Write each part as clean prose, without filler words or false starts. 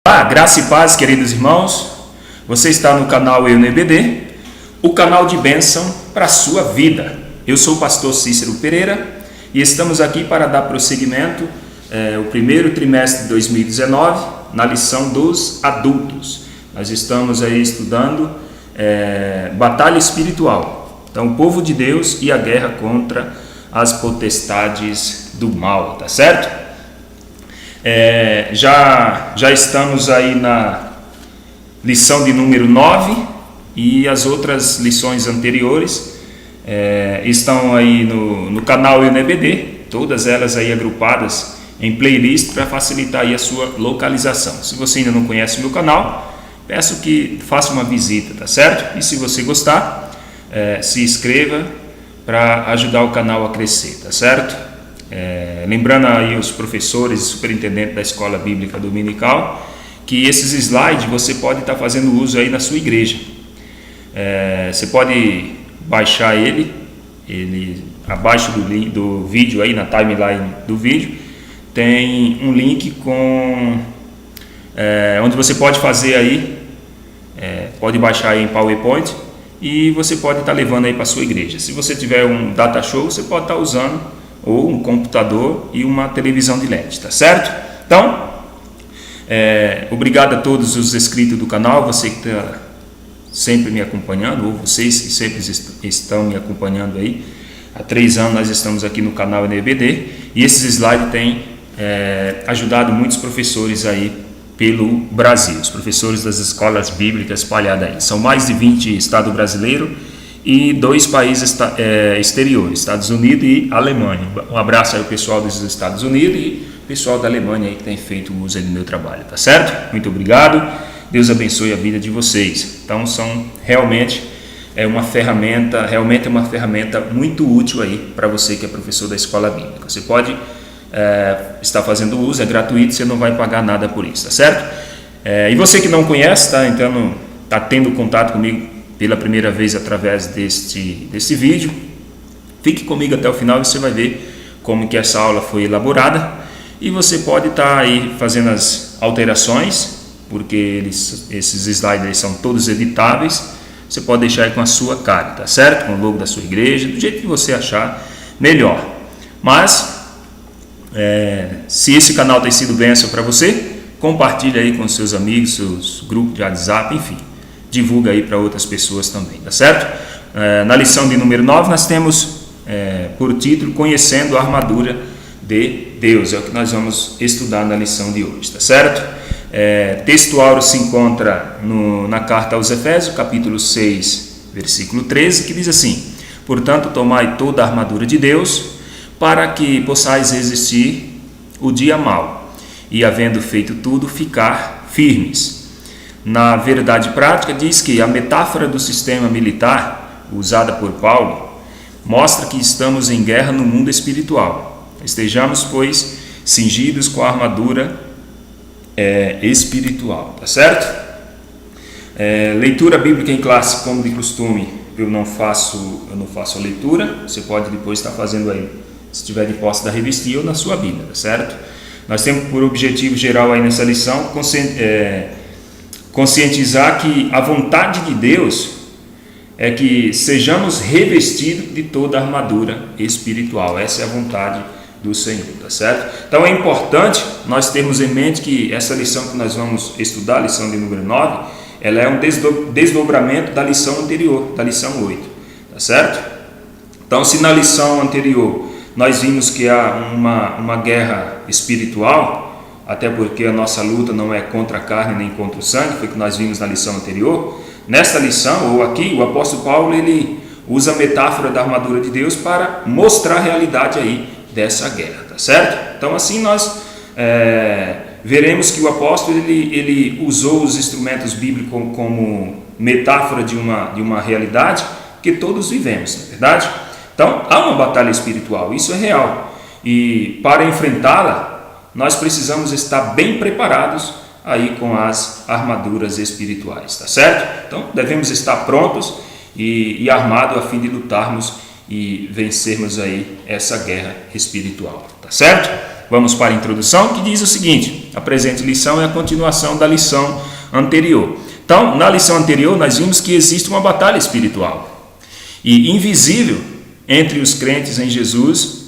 Olá, graça e paz, queridos irmãos. Você está no canal EBD, o canal de bênção para a sua vida. Eu sou o pastor Cícero Pereira e estamos aqui para dar prosseguimento o primeiro trimestre de 2019 na lição dos adultos. Nós estamos aí estudando batalha espiritual. Então, o povo de Deus e a guerra contra as potestades do mal, tá certo? Já estamos aí na lição de número 9 e as outras lições anteriores estão aí no canal EBD, todas elas aí agrupadas em playlist para facilitar aí a sua localização. Se você ainda não conhece o meu canal, peço que faça uma visita, tá certo? E se você gostar, se inscreva para ajudar o canal a crescer, tá certo? Lembrando aí os professores e superintendentes da Escola Bíblica Dominical que esses slides você pode estar fazendo uso aí na sua igreja. Você pode baixar ele abaixo do vídeo aí na timeline do vídeo tem um link com onde você pode fazer aí, pode baixar aí em PowerPoint e você pode estar levando aí para a sua igreja. Se você tiver um data show, você pode estar usando ou um computador e uma televisão de LED, tá certo? Então, obrigado a todos os inscritos do canal, você que está sempre me acompanhando, ou vocês que sempre estão me acompanhando aí. Há 3 anos nós estamos aqui no canal EBD e esses slides têm ajudado muitos professores aí pelo Brasil, os professores das escolas bíblicas espalhadas aí. São mais de 20 estados brasileiros e 2 países exteriores, Estados Unidos e Alemanha. Um abraço aí ao pessoal dos Estados Unidos e pessoal da Alemanha aí que tem feito uso aí do meu trabalho, tá certo? Muito obrigado, Deus abençoe a vida de vocês. Então são realmente uma ferramenta muito útil aí para você que é professor da escola bíblica. Você pode estar fazendo uso, é gratuito, você não vai pagar nada por isso, tá certo? E você que não conhece, tá tendo contato comigo pela primeira vez através deste vídeo, fique comigo até o final e você vai ver como que essa aula foi elaborada e você pode estar aí fazendo as alterações, porque esses slides aí são todos editáveis, você pode deixar aí com a sua cara, tá certo? Com o logo da sua igreja, do jeito que você achar melhor. Mas se esse canal tem sido bênção para você, compartilhe aí com seus amigos, seus grupos de WhatsApp, enfim, divulga aí para outras pessoas também, tá certo? Na lição de número 9 nós temos por título Conhecendo a Armadura de Deus, é o que nós vamos estudar na lição de hoje, tá certo? Texto áureo se encontra na carta aos Efésios, capítulo 6, versículo 13, que diz assim: portanto, tomai toda a armadura de Deus, para que possais resistir o dia mau, e havendo feito tudo, ficar firmes. Na verdade prática, diz que a metáfora do sistema militar, usada por Paulo, mostra que estamos em guerra no mundo espiritual. Estejamos, pois, cingidos com a armadura espiritual, tá certo? Leitura bíblica em classe, como de costume, eu não faço a leitura, você pode depois estar fazendo aí, se estiver de posse da revistinha ou na sua Bíblia, tá certo? Nós temos por objetivo geral aí nessa lição conscientizar que a vontade de Deus é que sejamos revestidos de toda a armadura espiritual. Essa é a vontade do Senhor, tá certo? Então é importante nós termos em mente que essa lição que nós vamos estudar, a lição de número 9, ela é um desdobramento da lição anterior, da lição 8, tá certo? Então, se na lição anterior nós vimos que há uma guerra espiritual, até porque a nossa luta não é contra a carne nem contra o sangue, foi o que nós vimos na lição anterior. Nesta lição, ou aqui, o apóstolo Paulo ele usa a metáfora da armadura de Deus para mostrar a realidade aí dessa guerra, tá certo? Então assim nós veremos que o apóstolo ele usou os instrumentos bíblicos como metáfora de uma realidade que todos vivemos, não é verdade? Então há uma batalha espiritual, isso é real, e para enfrentá-la nós precisamos estar bem preparados aí com as armaduras espirituais, tá certo? Então devemos estar prontos e armados a fim de lutarmos e vencermos aí essa guerra espiritual, tá certo? Vamos para a introdução, que diz o seguinte: a presente lição é a continuação da lição anterior. Então, na lição anterior, nós vimos que existe uma batalha espiritual e invisível entre os crentes em Jesus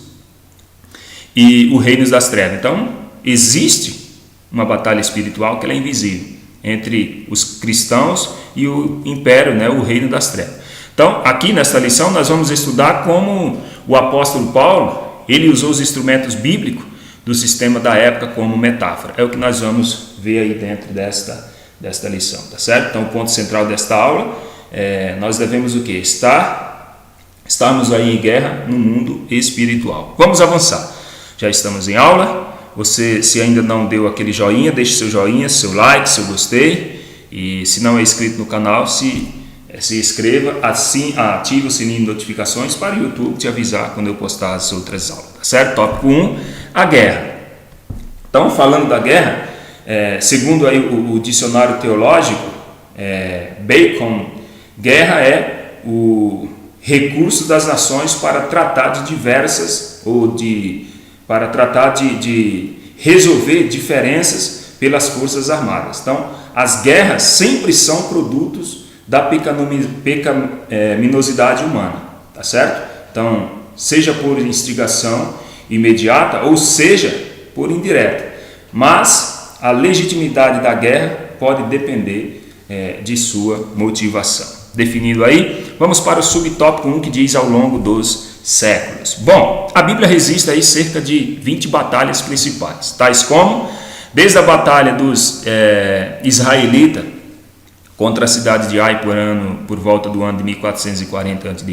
e o reino das trevas. Então, existe uma batalha espiritual que ela é invisível entre os cristãos e o império, né, o reino das trevas. Então, aqui nesta lição, nós vamos estudar como o apóstolo Paulo, ele usou os instrumentos bíblicos do sistema da época como metáfora. É o que nós vamos ver aí dentro desta lição, tá certo? Então, o ponto central desta aula nós devemos o quê? Estarmos aí em guerra no mundo espiritual. Vamos avançar. Já estamos em aula. Você, se ainda não deu aquele joinha, deixe seu joinha, seu like, seu gostei. E se não é inscrito no canal, se inscreva, assim ative o sininho de notificações para o YouTube te avisar quando eu postar as outras aulas, tá certo? Tópico 1, a guerra. Então, falando da guerra, segundo aí o dicionário teológico, Bacon, guerra é o recurso das nações para tratar de diversas para tratar de resolver diferenças pelas forças armadas. Então, as guerras sempre são produtos da pecaminosidade humana, tá certo? Então, seja por instigação imediata ou seja por indireta, mas a legitimidade da guerra pode depender de sua motivação. Definido aí, vamos para o subtópico 1 que diz ao longo dos séculos. Bom, a Bíblia registra aí cerca de 20 batalhas principais, tais como desde a batalha dos israelitas contra a cidade de Ai por volta do ano de 1440 a.C.,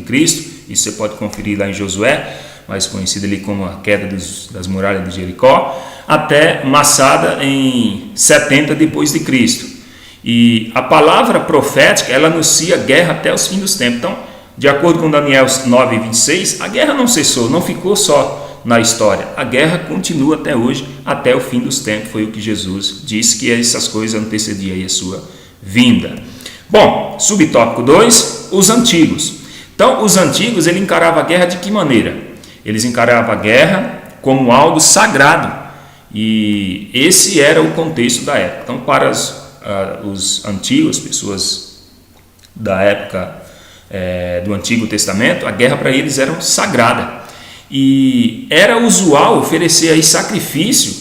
isso você pode conferir lá em Josué, mais conhecido ali como a queda das muralhas de Jericó, até Massada em 70 depois de Cristo. E a palavra profética, ela anuncia guerra até os fins dos tempos. Então, de acordo com Daniel 9:26, a guerra não cessou, não ficou só na história. A guerra continua até hoje, até o fim dos tempos. Foi o que Jesus disse, que essas coisas antecediam aí a sua vinda. Bom, subtópico 2, os antigos. Então, os antigos, ele encarava a guerra de que maneira? Eles encaravam a guerra como algo sagrado. E esse era o contexto da época. Então, para os antigos, pessoas da época do Antigo Testamento, a guerra para eles era sagrada. E era usual oferecer aí sacrifício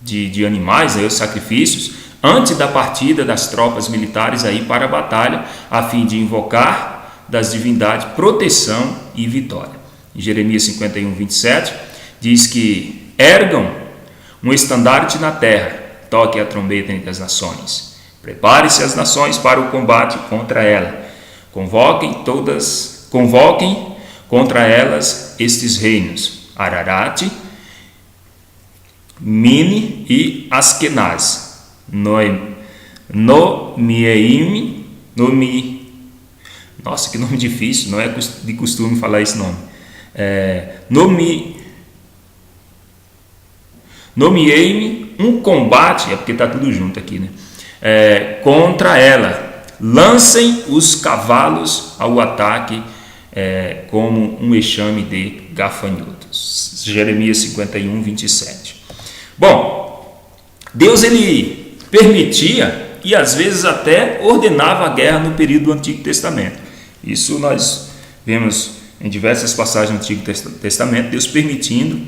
de animais, aí, os sacrifícios, antes da partida das tropas militares aí para a batalha, a fim de invocar das divindades proteção e vitória. Em Jeremias 51:27 diz que ergam um estandarte na terra, toque a trombeta entre as nações, prepare-se as nações para o combate contra ela, convoquem contra elas estes reinos, Ararat, Mini e Askenaz, nossa, que nome difícil, não é de costume falar esse nome. Nomeei-me um combate, porque está tudo junto aqui, né? Contra ela, lancem os cavalos ao ataque como um enxame de gafanhotos. Jeremias 51:27. Bom, Deus ele permitia e às vezes até ordenava a guerra no período do Antigo Testamento. Isso nós vemos em diversas passagens do Antigo Testamento, Deus permitindo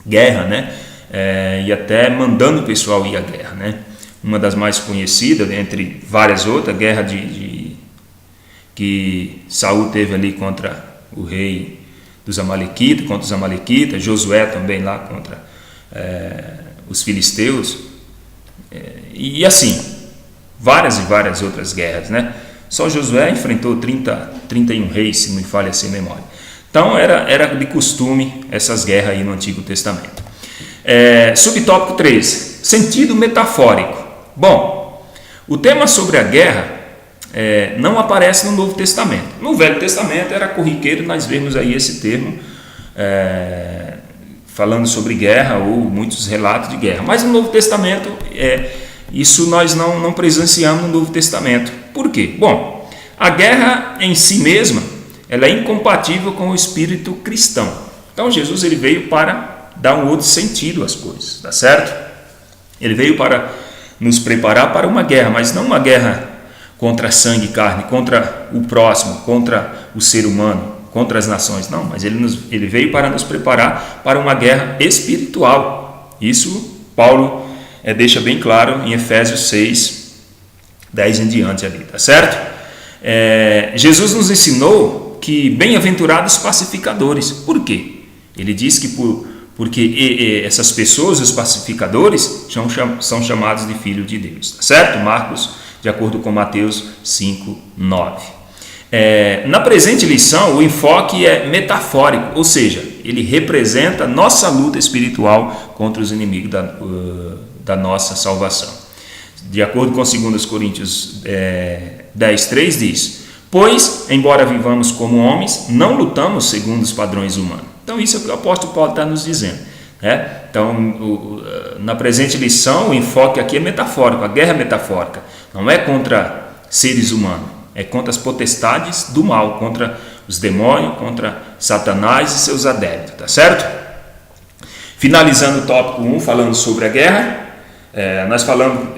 guerra, né? E até mandando o pessoal ir à guerra, né? Uma das mais conhecidas, entre várias outras, a guerra que Saul teve ali contra o rei dos Amalequitas, contra os Amalequitas, Josué também lá contra os filisteus, e assim, várias e várias outras guerras, né? Só Josué enfrentou 31 reis, se não me falha assim a memória. Então era de costume essas guerras aí no Antigo Testamento. Subtópico 3, sentido metafórico. Bom, o tema sobre a guerra não aparece no Novo Testamento. No Velho Testamento era corriqueiro nós vemos aí esse termo falando sobre guerra ou muitos relatos de guerra. Mas no Novo Testamento, isso nós não presenciamos no Novo Testamento. Por quê? Bom, a guerra em si mesma, ela é incompatível com o espírito cristão. Então Jesus ele veio para dar um outro sentido às coisas, tá certo? Ele veio para nos preparar para uma guerra, mas não uma guerra contra sangue e carne, contra o próximo, contra o ser humano, contra as nações, não, mas ele veio para nos preparar para uma guerra espiritual. Isso Paulo deixa bem claro em Efésios 6, 10 em diante ali, tá certo? Jesus nos ensinou que bem-aventurados pacificadores. Por quê? Ele diz que porque essas pessoas, os pacificadores, são chamados de filhos de Deus, tá certo? Marcos, de acordo com Mateus 5, 9. Na presente lição, o enfoque é metafórico, ou seja, ele representa nossa luta espiritual contra os inimigos da nossa salvação. De acordo com 2 Coríntios 10, 3 diz: pois, embora vivamos como homens, não lutamos segundo os padrões humanos. Então isso é o que o apóstolo Paulo está nos dizendo. Então, na presente lição, o enfoque aqui é metafórico, a guerra é metafórica, não é contra seres humanos, é contra as potestades do mal, contra os demônios, contra Satanás e seus adeptos, tá certo? Finalizando o tópico 1, falando sobre a guerra, nós falamos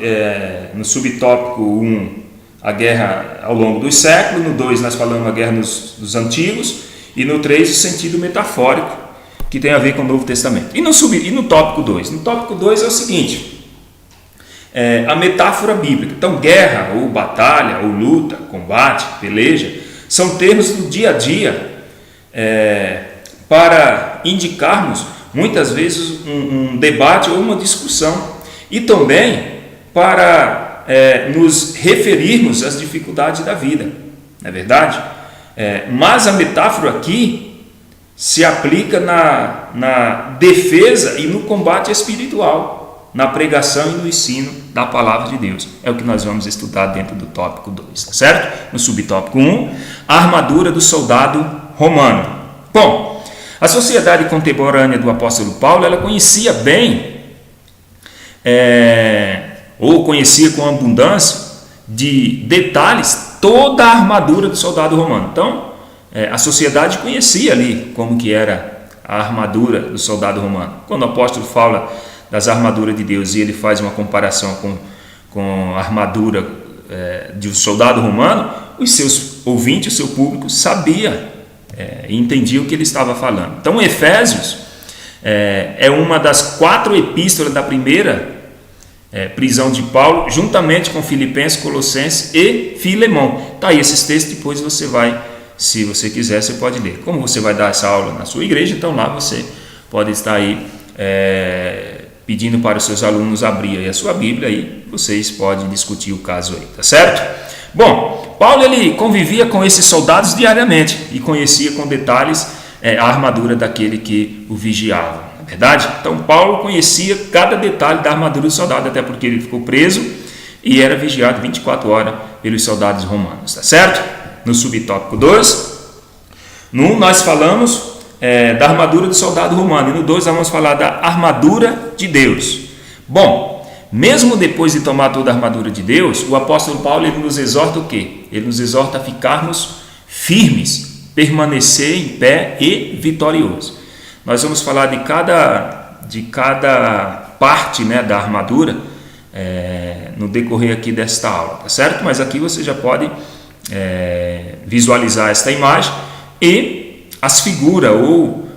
no subtópico 1, a guerra ao longo dos séculos, no 2 nós falamos a guerra dos antigos, e no 3 o sentido metafórico, que tem a ver com o Novo Testamento. E no tópico 2? No tópico 2 é o seguinte, a metáfora bíblica. Então, guerra, ou batalha, ou luta, combate, peleja, são termos do dia a dia para indicarmos, muitas vezes, um debate ou uma discussão, e também para nos referirmos às dificuldades da vida, não é verdade? Mas a metáfora aqui se aplica na defesa e no combate espiritual, na pregação e no ensino da palavra de Deus. É o que nós vamos estudar dentro do tópico 2, tá certo? No subtópico 1, a armadura do soldado romano. Bom, a sociedade contemporânea do apóstolo Paulo, ela conhecia bem, ou conhecia com abundância de detalhes, toda a armadura do soldado romano. Então, a sociedade conhecia ali como que era a armadura do soldado romano. Quando o apóstolo fala das armaduras de Deus e ele faz uma comparação com a armadura de um soldado romano, os seus ouvintes, o seu público sabia e entendia o que ele estava falando. Então, Efésios é uma das 4 epístolas da primeira prisão de Paulo, juntamente com Filipenses, Colossenses e Filemão. Tá aí esses textos, depois você vai, se você quiser, você pode ler. Como você vai dar essa aula na sua igreja, então lá você pode estar aí pedindo para os seus alunos abrir aí a sua Bíblia, aí vocês podem discutir o caso aí, tá certo? Bom, Paulo ele convivia com esses soldados diariamente e conhecia com detalhes a armadura daquele que o vigiava, não é verdade? Então Paulo conhecia cada detalhe da armadura do soldado, até porque ele ficou preso e era vigiado 24 horas pelos soldados romanos, tá certo? No subtópico 2, no 1 nós falamos da armadura do soldado romano, e no 2 nós vamos falar da armadura de Deus. Bom, mesmo depois de tomar toda a armadura de Deus, o apóstolo Paulo ele nos exorta o quê? Ele nos exorta a ficarmos firmes, permanecer em pé e vitorioso. Nós vamos falar de cada parte, né, da armadura no decorrer aqui desta aula, tá certo? Mas aqui você já pode visualizar esta imagem e as figuras ou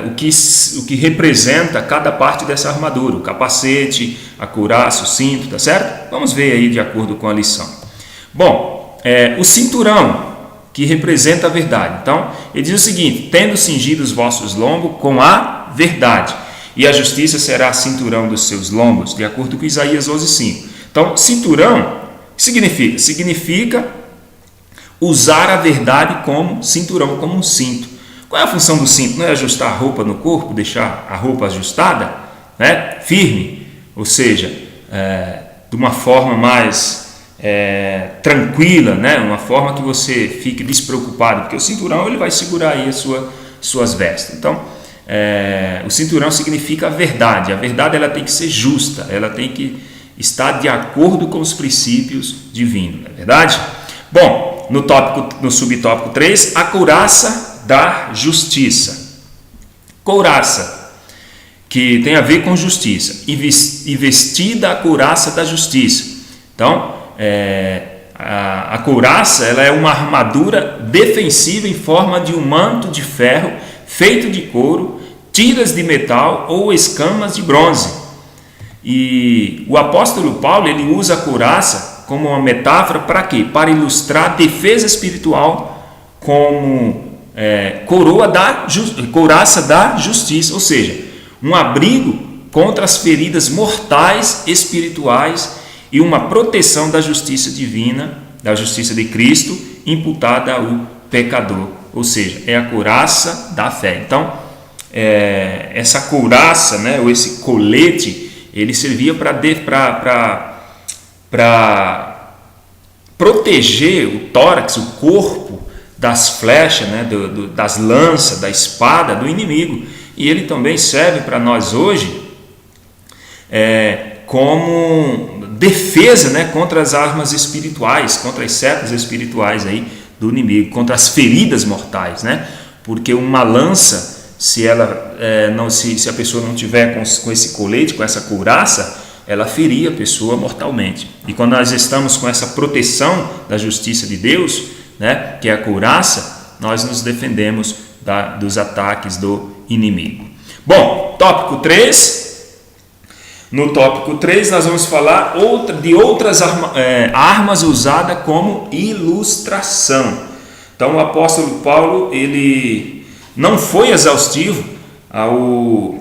o que representa cada parte dessa armadura, o capacete, a couraça, o cinto, tá certo? Vamos ver aí de acordo com a lição. Bom, o cinturão, que representa a verdade. Então, ele diz o seguinte: tendo cingido os vossos lombos com a verdade, e a justiça será cinturão dos seus lombos, de acordo com Isaías 11:5. Então, cinturão significa? Significa usar a verdade como cinturão, como um cinto. Qual é a função do cinto? Não é ajustar a roupa no corpo, deixar a roupa ajustada, né? Firme, ou seja, de uma forma mais tranquila, né? Uma forma que você fique despreocupado, porque o cinturão ele vai segurar aí suas vestes. Então, o cinturão significa a verdade ela tem que ser justa, ela tem que estar de acordo com os princípios divinos, não é verdade? Bom, no subtópico 3, a couraça da justiça. Couraça, que tem a ver com justiça, e vestida a couraça da justiça. Então, a couraça, ela é uma armadura defensiva em forma de um manto de ferro feito de couro, tiras de metal ou escamas de bronze. E o apóstolo Paulo, ele usa a couraça como uma metáfora para quê? Para ilustrar a defesa espiritual como couraça da justiça, ou seja, um abrigo contra as feridas mortais espirituais e uma proteção da justiça divina, da justiça de Cristo, imputada ao pecador, ou seja, é a couraça da fé. Então, essa couraça, né, ou esse colete, ele servia para proteger o tórax, o corpo, das flechas, né, das lanças, da espada do inimigo. E ele também serve para nós hoje como defesa, né, contra as armas espirituais, contra as setas espirituais aí do inimigo, contra as feridas mortais, né? Porque uma lança, se a pessoa não tiver com esse colete, com essa couraça, ela feria a pessoa mortalmente. E quando nós estamos com essa proteção da justiça de Deus, né, que é a couraça, nós nos defendemos dos ataques do inimigo. Bom, tópico 3. No tópico 3 nós vamos falar de outras armas usadas como ilustração. Então o apóstolo Paulo, ele não foi exaustivo ao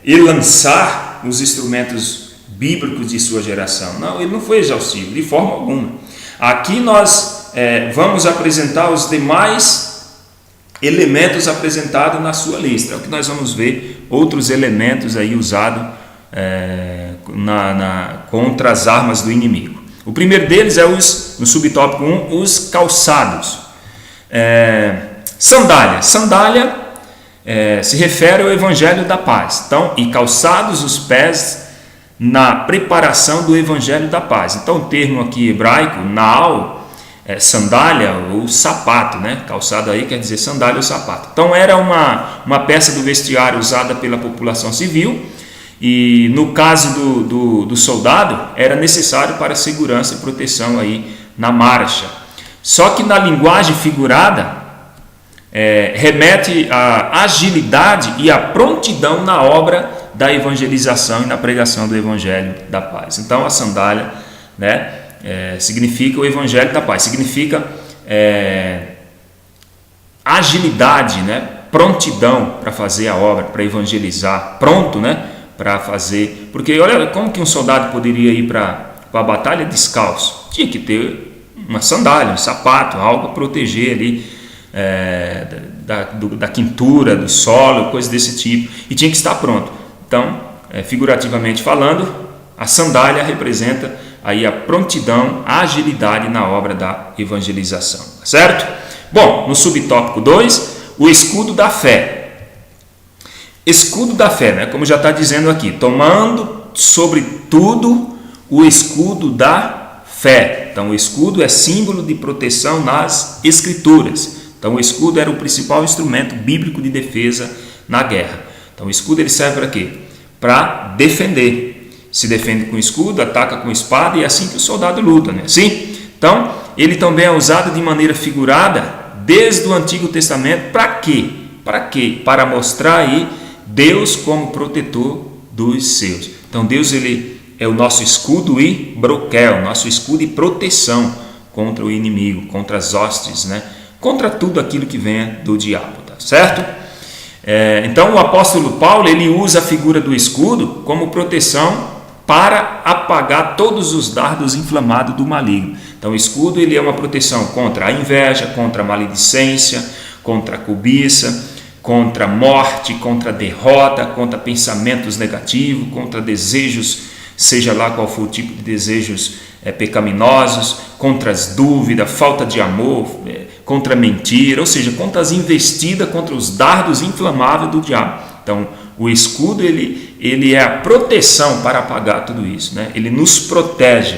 lançar os instrumentos bíblicos de sua geração. Não, ele não foi exaustivo de forma alguma. Aqui nós vamos apresentar os demais elementos apresentados na sua lista. É o que nós vamos ver, outros elementos aí usados contra as armas do inimigo. O primeiro deles é no subtópico 1, os calçados. Sandália. Sandália se refere ao evangelho da paz. Então, e calçados os pés na preparação do evangelho da paz. Então, o termo aqui hebraico, naal, sandália ou sapato, né? Calçado aí quer dizer sandália ou sapato. Então era uma peça do vestiário usada pela população civil, e no caso do soldado era necessário para segurança e proteção aí na marcha. Só que na linguagem figurada remete à agilidade e à prontidão na obra da evangelização e na pregação do evangelho da paz. Então a sandália, né, significa o evangelho da paz, significa agilidade, né? Prontidão para fazer a obra, para evangelizar, pronto, né? Para fazer, porque olha como que um soldado poderia ir para a batalha descalço? Tinha que ter uma sandália, um sapato, algo para proteger ali da quintura, do solo, coisas desse tipo, e tinha que estar pronto. Então, figurativamente falando, a sandália representa aí a prontidão, a agilidade na obra da evangelização, certo? Bom, no subtópico 2, o escudo da fé. Escudo da fé, né? Como já está dizendo aqui, tomando sobretudo o escudo da fé. Então o escudo é símbolo de proteção nas escrituras. Então o escudo era o principal instrumento bíblico de defesa na guerra. Então o escudo ele serve para quê? Para defender. Se defende com escudo, ataca com espada, e é assim que o soldado luta, né? Sim? Então, ele também é usado de maneira figurada desde o Antigo Testamento. Para quê? Para quê? Para mostrar aí Deus como protetor dos seus. Então, Deus ele é o nosso escudo e broquel, nosso escudo e proteção contra o inimigo, contra as hostes, né? Contra tudo aquilo que venha do diabo, tá certo? Então, o apóstolo Paulo ele usa a figura do escudo como proteção para apagar todos os dardos inflamados do maligno. Então o escudo ele é uma proteção contra a inveja, contra a maledicência, contra a cobiça, contra a morte, contra a derrota, contra pensamentos negativos, contra desejos, seja lá qual for o tipo de desejos pecaminosos, contra as dúvidas, falta de amor, contra a mentira, ou seja, contra as investidas, contra os dardos inflamáveis do diabo. Então o escudo ele é a proteção para apagar tudo isso, né? Ele nos protege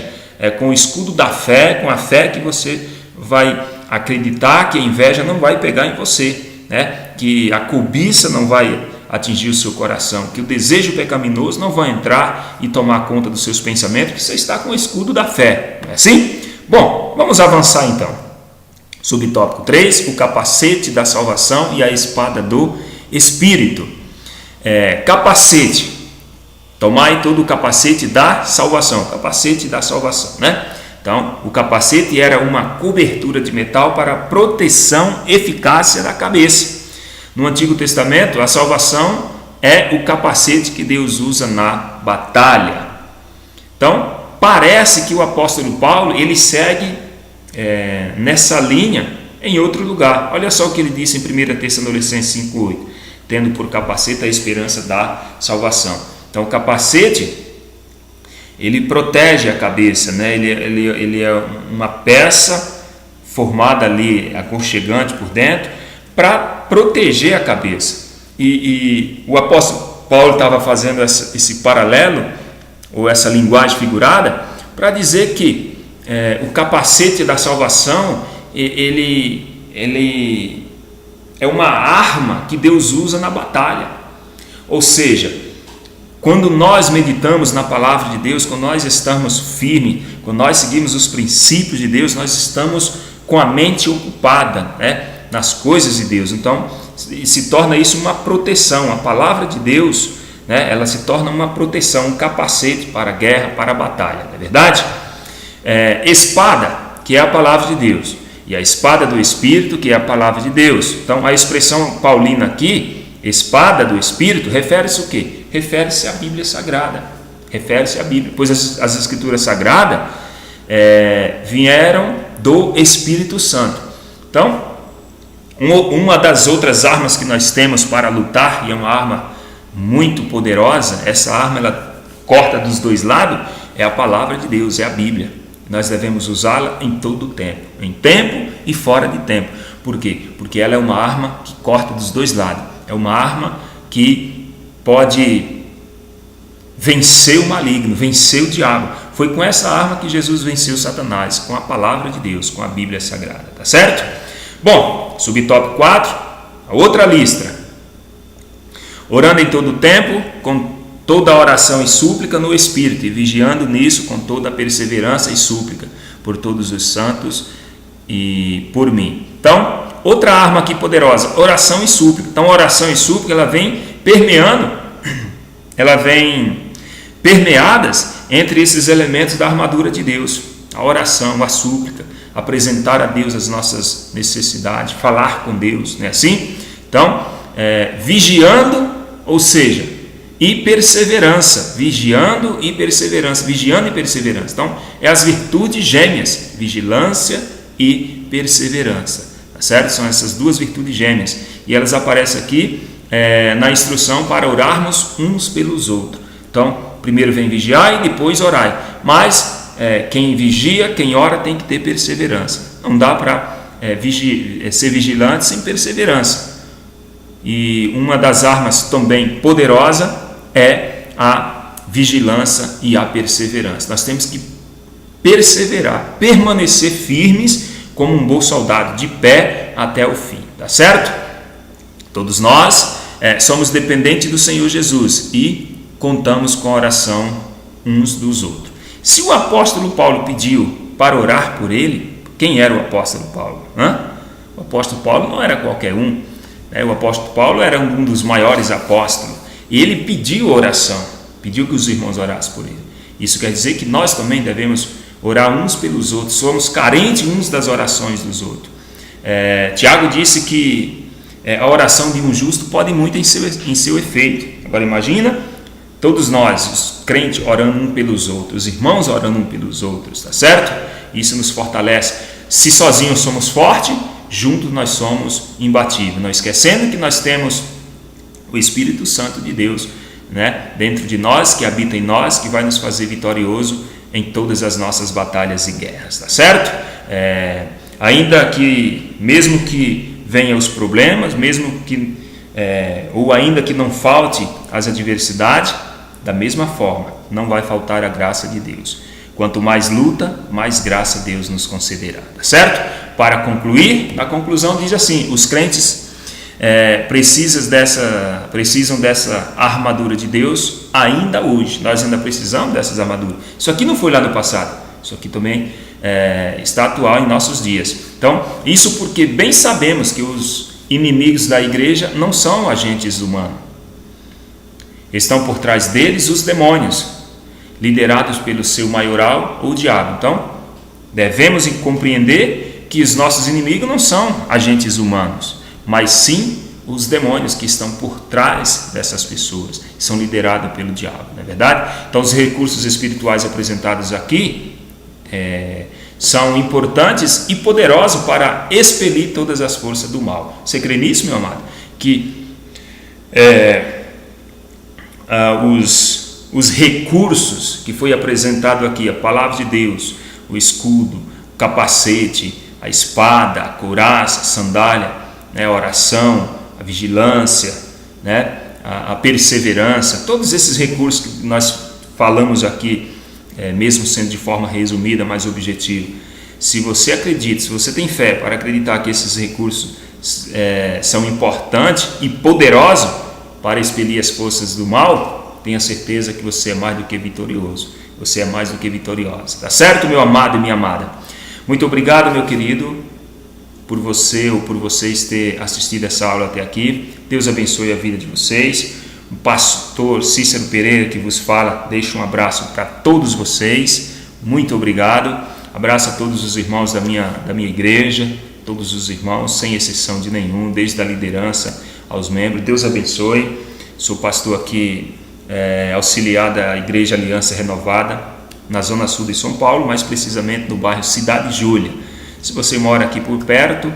com o escudo da fé, com a fé que você vai acreditar que a inveja não vai pegar em você, né? Que a cobiça não vai atingir o seu coração, que o desejo pecaminoso não vai entrar e tomar conta dos seus pensamentos, que você está com o escudo da fé, não é assim? Bom, vamos avançar então. Subtópico 3, o capacete da salvação e a espada do Espírito. Capacete, tomai todo o capacete da salvação, né? Então, o capacete era uma cobertura de metal para proteção eficácia da cabeça. No Antigo Testamento, a salvação é o capacete que Deus usa na batalha. Então, parece que o apóstolo Paulo, ele segue nessa linha em outro lugar. Olha só o que ele disse em 1 Tessalonicenses 5,8, tendo por capacete a esperança da salvação. Então, o capacete, ele protege a cabeça, né? Ele é uma peça formada ali, aconchegante por dentro, para proteger a cabeça. E o apóstolo Paulo estava fazendo esse paralelo, ou essa linguagem figurada, para dizer que o capacete da salvação, ele é uma arma que Deus usa na batalha. Ou seja, quando nós meditamos na palavra de Deus, quando nós estamos firmes, quando nós seguimos os princípios de Deus, nós estamos com a mente ocupada, né, nas coisas de Deus. Então, se torna isso uma proteção. A palavra de Deus, né, ela se torna uma proteção, um capacete para a guerra, para a batalha, não é verdade? Espada, que é a palavra de Deus, e a espada do Espírito, que é a palavra de Deus. Então, a expressão paulina aqui, espada do Espírito, refere-se o quê? Refere-se à Bíblia Sagrada, refere-se à Bíblia, pois as Escrituras Sagradas vieram do Espírito Santo. Então, uma das outras armas que nós temos para lutar, e é uma arma muito poderosa, essa arma ela corta dos dois lados, é a palavra de Deus, é a Bíblia. Nós devemos usá-la em todo o tempo, em tempo e fora de tempo. Por quê? Porque ela é uma arma que corta dos dois lados, é uma arma que pode vencer o maligno, vencer o diabo. Foi com essa arma que Jesus venceu Satanás, com a palavra de Deus, com a Bíblia Sagrada, tá certo? Bom, subtópico 4, a outra lista. Orando em todo o tempo, com toda a oração e súplica no Espírito, e vigiando nisso com toda a perseverança e súplica por todos os santos e por mim. Então, outra arma aqui poderosa, oração e súplica. Então, oração e súplica, ela vem permeadas entre esses elementos da armadura de Deus. A oração, a súplica, apresentar a Deus as nossas necessidades, falar com Deus, não é assim? Então, vigiando, ou seja, e perseverança, vigiando e perseverança. Então, é as virtudes gêmeas, vigilância e perseverança, tá certo? São essas duas virtudes gêmeas, e elas aparecem aqui na instrução para orarmos uns pelos outros. Então, primeiro vem vigiar e depois orai, mas quem vigia, quem ora tem que ter perseverança. Não dá para ser vigilante sem perseverança. E uma das armas também poderosa é a vigilância e a perseverança. Nós temos que perseverar, permanecer firmes como um bom soldado, de pé até o fim, tá certo? Todos nós somos dependentes do Senhor Jesus e contamos com a oração uns dos outros. Se o apóstolo Paulo pediu para orar por ele, quem era o apóstolo Paulo? O apóstolo Paulo não era qualquer um, né? O apóstolo Paulo era um dos maiores apóstolos, e ele pediu oração, pediu que os irmãos orassem por ele. Isso quer dizer que nós também devemos orar uns pelos outros, somos carentes uns das orações dos outros. Tiago disse que a oração de um justo pode muito em seu efeito. Agora imagina todos nós, os crentes, orando um pelos outros, os irmãos orando um pelos outros, tá certo? Isso nos fortalece. Se sozinhos somos fortes, juntos nós somos imbatíveis, não esquecendo que nós temos o Espírito Santo de Deus, né, dentro de nós, que habita em nós, que vai nos fazer vitorioso em todas as nossas batalhas e guerras, tá certo? Ainda que, mesmo que venham os problemas, mesmo que ou ainda que não falte as adversidades, da mesma forma não vai faltar a graça de Deus. Quanto mais luta, mais graça Deus nos concederá, tá certo? Para concluir, a conclusão diz assim: os crentes precisam dessa armadura de Deus ainda hoje. Nós ainda precisamos dessas armaduras. Isso aqui não foi lá no passado, isso aqui também está atual em nossos dias. Então, isso porque bem sabemos que os inimigos da igreja não são agentes humanos. Estão por trás deles os demônios, liderados pelo seu maioral ou diabo. Então, devemos compreender que os nossos inimigos não são agentes humanos, mas sim os demônios que estão por trás dessas pessoas, que são liderados pelo diabo, não é verdade? Então, os recursos espirituais apresentados aqui são importantes e poderosos para expelir todas as forças do mal. Você crê nisso, meu amado? Que os recursos que foi apresentado aqui, a palavra de Deus, o escudo, o capacete, a espada, a couraça, a sandália, a oração, a vigilância, a perseverança, todos esses recursos que nós falamos aqui, mesmo sendo de forma resumida, mas objetiva. Se você acredita, se você tem fé para acreditar que esses recursos são importantes e poderosos para expelir as forças do mal, tenha certeza que você é mais do que vitorioso. Você é mais do que vitoriosa. Tá certo, meu amado e minha amada? Muito obrigado, meu querido, por você ou por vocês ter assistido essa aula até aqui. Deus abençoe a vida de vocês. O pastor Cícero Pereira que vos fala, deixa um abraço para todos vocês. Muito obrigado. Abraço a todos os irmãos da minha igreja, todos os irmãos, sem exceção de nenhum, desde a liderança aos membros. Deus abençoe. Sou pastor aqui, auxiliar da Igreja Aliança Renovada, na zona sul de São Paulo, mais precisamente no bairro Cidade Júlia. Se você mora aqui por perto,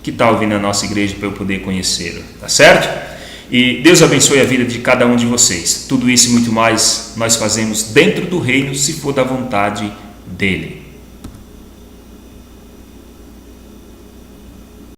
que tal vir na nossa igreja para eu poder conhecê-lo, tá certo? E Deus abençoe a vida de cada um de vocês. Tudo isso e muito mais nós fazemos dentro do reino, se for da vontade dele.